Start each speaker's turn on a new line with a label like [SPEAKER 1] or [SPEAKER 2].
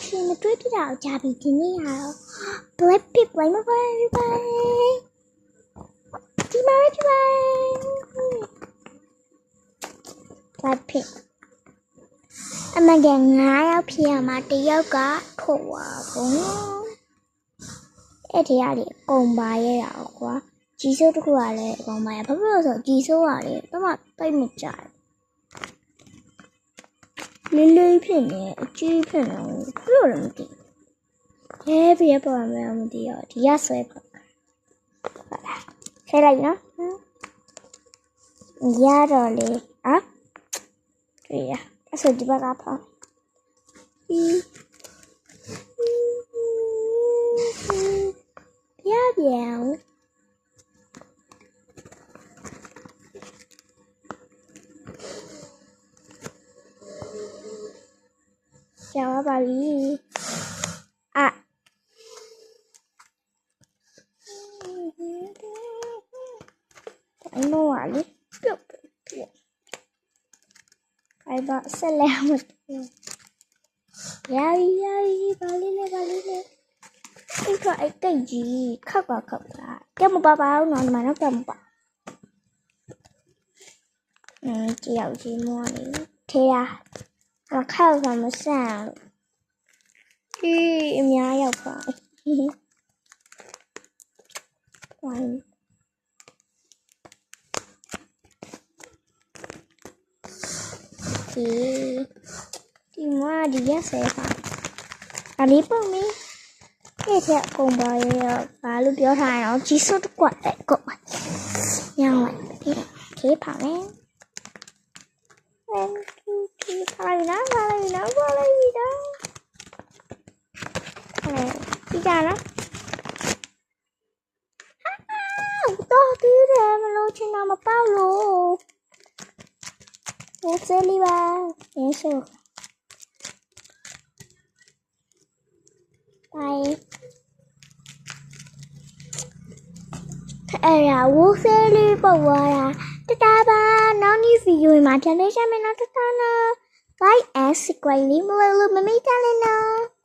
[SPEAKER 1] ရှင်မတွေ့ပြတာကိုကြာပြီဒီနေ့ကတော့ Blackpink လိုက်မှာပါဒီမှာပဲ Blackpink အမကန်9ယောက်ဖြစ်ရမှာ1ယောက်ကထုတ်သွားပေါ့နော်အဲ့ဒီအရေးအကုန်ပါရရအောင်ကွာကြီးစိုးတစ်ခုကလည်းအကုန်ပါရဘာဖြစ်လို့ဆိုကြီးစိုးကလည်းတော့မှတိတ်မကြဘူးလေးဖြစ်နေအကြီးဖြစ်နေဘယ်လိုလဲမသိဘယ်ပေါ်မှာမသိရောဒီရဆွဲပါဆဲလိုက်နော်ရတော့လေတွေ့ရအဲ့ဆိုဒီဘက်ကဖောင်းပြန်ကျော်ပါပြီအဲ့မော်လေပြုတ်အဲ့ဘာဆက်လဲမရာရီပါလေးလေအဲ့ကအဲ့တိတ်ကြီးခောက်ကကဲမပါပါဘူးနော်ဒီမှာတော့ကဲမပါကြည့်အောင်ကြီးမော်လေးထဲရခောက်ကမဆန့်ဒီအများရောက်ပါဝိုင်းဒီမှာဒီရက်ဆဲပါအလေးပုံမင်းအဲ့ထက်အကုန်ပါရဲ့ဘာလို့ပြောထားရအောင်ကြီးစိုးတစ်ကွက်တဲ့ကောညောင်းလိုက်ခေးပါမယ်ပါလိုက်နော်ဒီကြနော်ဒီတော့ဒီရဲမလို့ချင်တော့မပေါ့လို့ဆဲလီပါရေဆိုအဲ့ဒါဝိုးဆဲလေးပေါ့ဝါတာတတာပါနောက်နေ့ဗီဒီယိုမှာပြန်လေးရှင်းမယ်နော်တတာနော် like and subscribe လေးမလို့မမေ့ကြနဲ့နော်